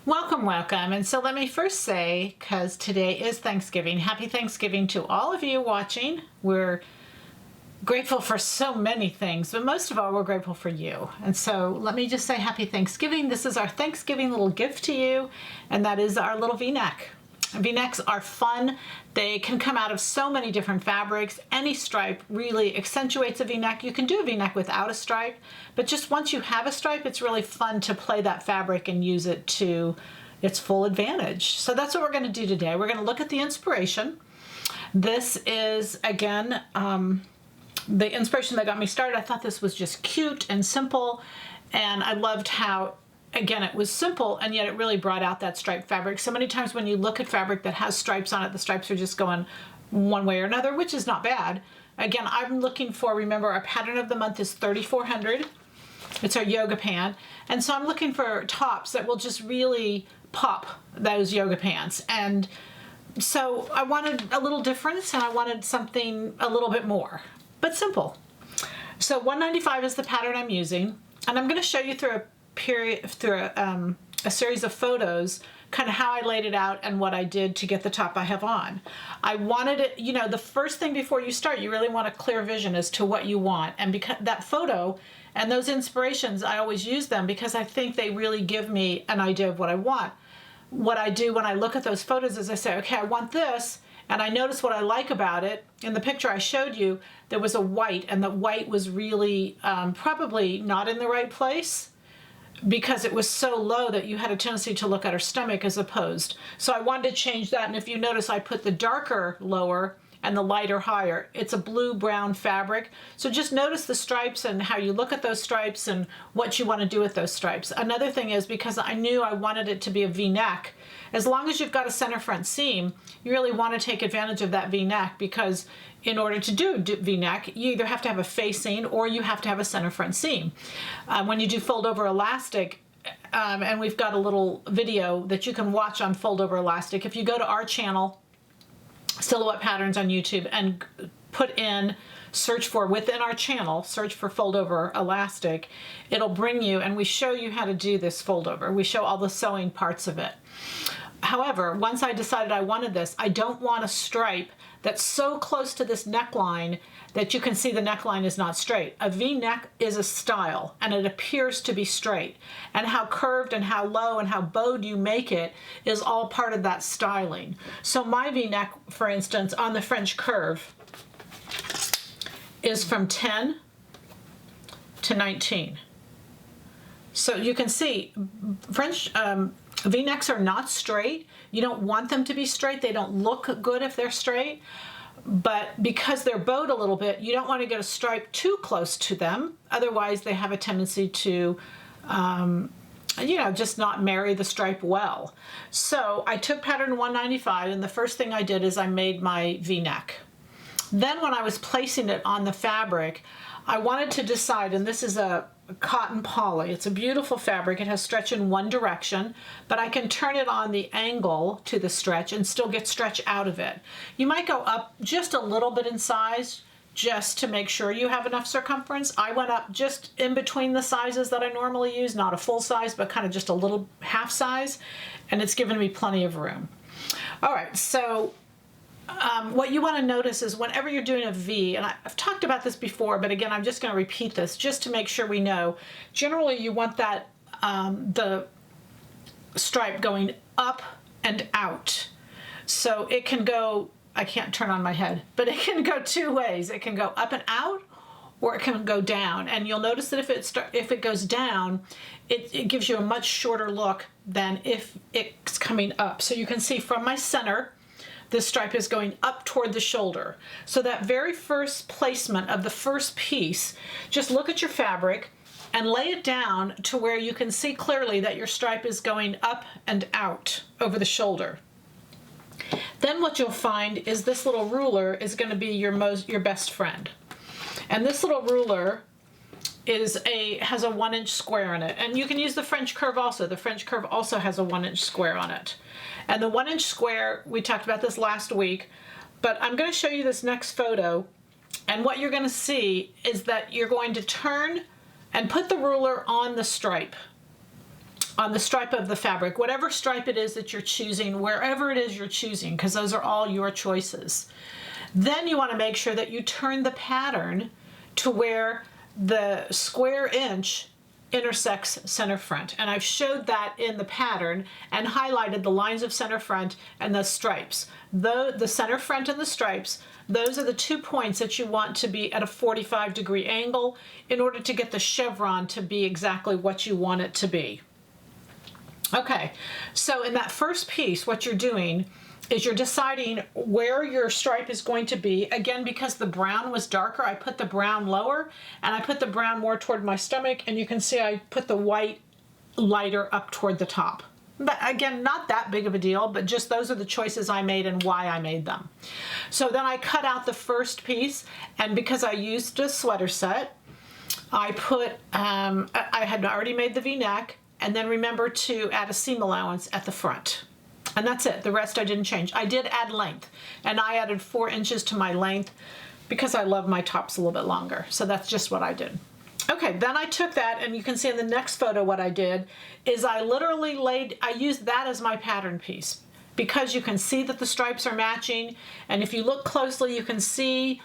Welcome, welcome. And so let me first say, because today is Thanksgiving, happy Thanksgiving to all of you watching. We're grateful for so many things, but most of all, we're grateful for you. And so let me just say happy Thanksgiving. This is our Thanksgiving little gift to you, and that is our little V-neck. V-necks are fun. They can come out of so many different fabrics. Any stripe really accentuates a V-neck. You can do a V-neck without a stripe, but just once you have a stripe, it's really fun to play that fabric and use it to its full advantage. So that's what we're going to do today. We're going to look at the inspiration. This is, again, the inspiration that got me started. I thought this was just cute and simple, and I loved how, again, it was simple, and yet it really brought out that striped fabric. So many times when you look at fabric that has stripes on it, the stripes are just going one way or another, which is not bad. Again, I'm looking for, remember, our pattern of the month is 3400. It's our yoga pant. And so I'm looking for tops that will just really pop those yoga pants. And so I wanted a little difference, and I wanted something a little bit more, but simple. So 195 is the pattern I'm using, and I'm going to show you through a series of photos kind of how I laid it out and what I did to get the top I have on. I wanted it, you know, the first thing before you start, you really want a clear vision as to what you want. And because that photo and those inspirations, I always use them because I think they really give me an idea of what I want. What I do when I look at those photos is I say, okay, I want this, and I notice what I like about it. In the picture I showed you, there was a white, and the white was really probably not in the right place, because it was so low that you had a tendency to look at her stomach as opposed. So I wanted to change that, and if you notice, I put the darker lower and the lighter higher. It's a blue-brown fabric. So just notice the stripes and how you look at those stripes and what you want to do with those stripes. Another thing is, because I knew I wanted it to be a V-neck, as long as you've got a center front seam, you really want to take advantage of that V-neck, because in order to do V-neck, you either have to have a facing or you have to have a center front seam. When you do fold over elastic, and we've got a little video that you can watch on fold over elastic. If you go to our channel, Silhouette Patterns on YouTube, and put in, search for, within our channel, search for fold over elastic, it'll bring you, and we show you how to do this fold over. We show all the sewing parts of it. However, once I decided I wanted this, I don't want a stripe that's so close to this neckline that you can see the neckline is not straight. A V-neck is a style, and it appears to be straight. And how curved and how low and how bowed you make it is all part of that styling. So my V-neck, for instance, on the French curve is from 10 to 19. So you can see French V-necks are not straight. You don't want them to be straight. They don't look good if they're straight. But because they're bowed a little bit, you don't want to get a stripe too close to them. Otherwise, they have a tendency to, you know, just not marry the stripe well. So I took pattern 195, and the first thing I did is I made my V-neck. Then when I was placing it on the fabric, I wanted to decide, and this is a cotton poly. It's a beautiful fabric. It has stretch in one direction, but I can turn it on the angle to the stretch and still get stretch out of it. You might go up just a little bit in size just to make sure you have enough circumference. I went up just in between the sizes that I normally use, not a full size, but kind of just a little half size, and it's given me plenty of room. All right, so what you want to notice is whenever you're doing a V, and I've talked about this before, but again, I'm just going to repeat this just to make sure we know. Generally, you want that the stripe going up and out. So it can go, I can't turn on my head, but it can go two ways. It can go up and out, or it can go down. And you'll notice that if it goes down, it gives you a much shorter look than if it's coming up. So you can see from my center, this stripe is going up toward the shoulder. So that very first placement of the first piece, just look at your fabric and lay it down to where you can see clearly that your stripe is going up and out over the shoulder. Then what you'll find is this little ruler is going to be your best friend. And this little ruler has a 1-inch square in it. And you can use the French curve also. The French curve also has a 1-inch square on it. And the 1-inch square, we talked about this last week, but I'm going to show you this next photo. And what you're going to see is that you're going to turn and put the ruler on the stripe, on the stripe of the fabric, whatever stripe it is that you're choosing, wherever it is you're choosing, because those are all your choices. Then you want to make sure that you turn the pattern to where the square inch intersects center front. And I've showed that in the pattern and highlighted the lines of center front and the stripes. The center front and the stripes, those are the 2 points that you want to be at a 45-degree angle in order to get the chevron to be exactly what you want it to be. Okay, so in that first piece, what you're doing is you're deciding where your stripe is going to be. Again, because the brown was darker, I put the brown lower and I put the brown more toward my stomach, and you can see I put the white lighter up toward the top. But again, not that big of a deal, but just those are the choices I made and why I made them. So then I cut out the first piece, and because I used a sweater set, I put, I had already made the V-neck, and then remember to add a seam allowance at the front. And that's it. The rest I didn't change. I did add length, and I added 4 inches to my length because I love my tops a little bit longer. So that's just what I did. Okay, then I took that, and you can see in the next photo what I did is I literally I used that as my pattern piece because you can see that the stripes are matching. And if you look closely, you can see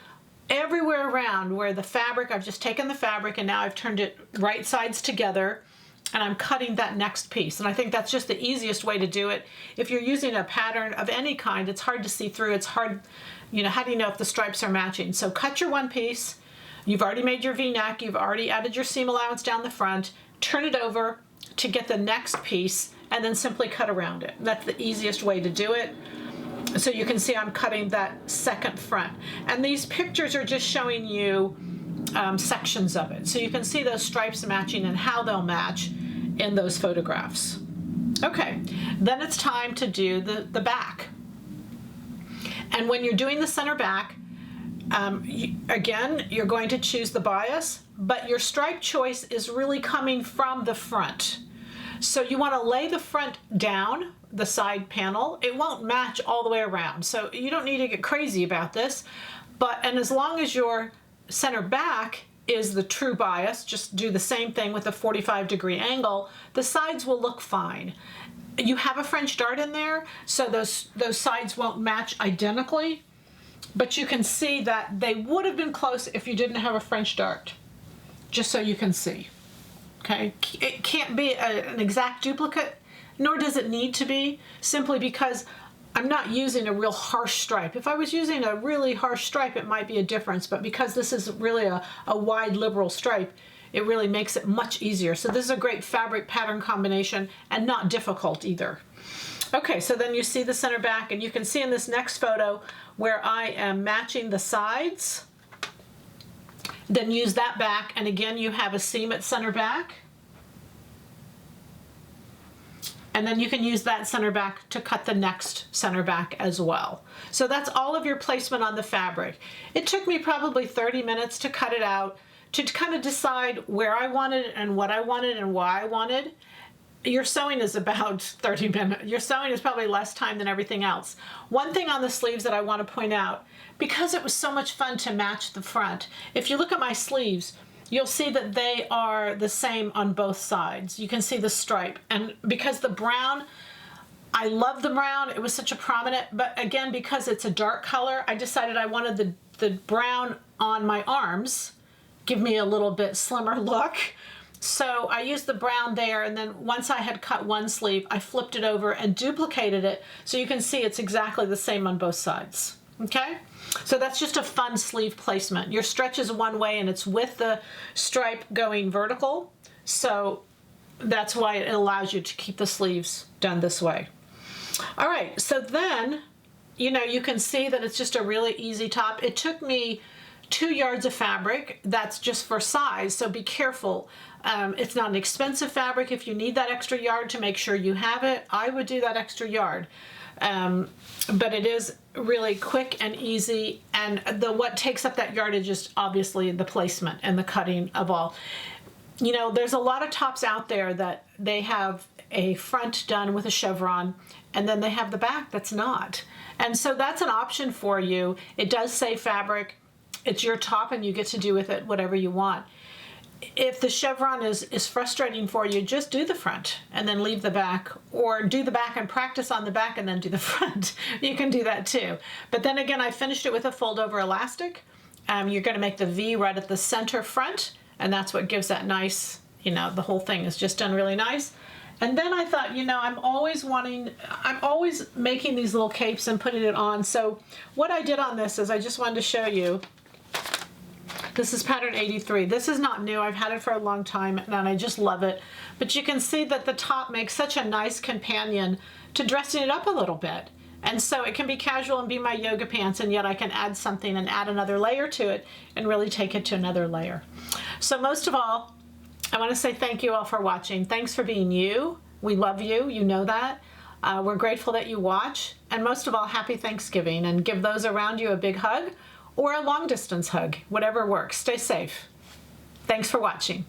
everywhere around where the fabric, I've just taken the fabric and now I've turned it right sides together, and I'm cutting that next piece. And I think that's just the easiest way to do it. If you're using a pattern of any kind, it's hard to see through. It's hard, you know, how do you know if the stripes are matching? So cut your one piece. You've already made your V-neck. You've already added your seam allowance down the front. Turn it over to get the next piece and then simply cut around it. That's the easiest way to do it. So you can see I'm cutting that second front. And these pictures are just showing you sections of it. So you can see those stripes matching and how they'll match in those photographs. Okay, then it's time to do the back. And when you're doing the center back, again, you're going to choose the bias, but your stripe choice is really coming from the front. So you want to lay the front down, the side panel. It won't match all the way around, so you don't need to get crazy about this. And as long as your center back is the true bias, just do the same thing with a 45-degree angle, the sides will look fine. You have a French dart in there, so those sides won't match identically, but you can see that they would have been close if you didn't have a French dart, just so you can see. Okay, it can't be an exact duplicate, nor does it need to be, simply because I'm not using a real harsh stripe. If I was using a really harsh stripe, it might be a difference, but because this is really a wide liberal stripe, it really makes it much easier. So this is a great fabric pattern combination and not difficult either. Okay, so then you see the center back, and you can see in this next photo where I am matching the sides. Then use that back, and again you have a seam at center back. And then you can use that center back to cut the next center back as well. So that's all of your placement on the fabric. It took me probably 30 minutes to cut it out, to kind of decide where I wanted and what I wanted and why I wanted. Your sewing is about 30 minutes. Your sewing is probably less time than everything else. One thing on the sleeves that I want to point out, because it was so much fun to match the front, if you look at my sleeves, you'll see that they are the same on both sides. You can see the stripe. And because the brown, I love the brown, it was such a prominent, but again, because it's a dark color, I decided I wanted the brown on my arms, give me a little bit slimmer look. So I used the brown there, and then once I had cut one sleeve, I flipped it over and duplicated it, so you can see it's exactly the same on both sides. Okay? So that's just a fun sleeve placement. Your stretch is one way, and it's with the stripe going vertical, so that's why it allows you to keep the sleeves done this way. All right, so then, you know, you can see that it's just a really easy top. It took me 2 yards of fabric. That's just for size, so be careful. It's not an expensive fabric. If you need that extra yard to make sure you have it, I would do that extra yard. But it is really quick and easy, and what takes up that yardage is obviously the placement and the cutting of all. You know, there's a lot of tops out there that they have a front done with a chevron, and then they have the back that's not. And so that's an option for you. It does save fabric. It's your top, and you get to do with it whatever you want. if the chevron is frustrating for you, just do the front and then leave the back, or do the back and practice on the back and then do the front. You can do that too. But then again, I finished it with a fold over elastic. You're going to make the V right at the center front, and that's what gives that nice, the whole thing is just done really nice. And then I thought, I'm always making these little capes and putting it on. So what I did on this is I just wanted to show you. This is pattern 83. This is not new. I've had it for a long time and I just love it. But you can see that the top makes such a nice companion to dressing it up a little bit. And so it can be casual and be my yoga pants, and yet I can add something and add another layer to it and really take it to another layer. So most of all, I want to say thank you all for watching. Thanks for being you. We love you. You know that. We're grateful that you watch. And most of all, happy Thanksgiving, and give those around you a big hug or a long distance hug, whatever works. Stay safe. Thanks for watching.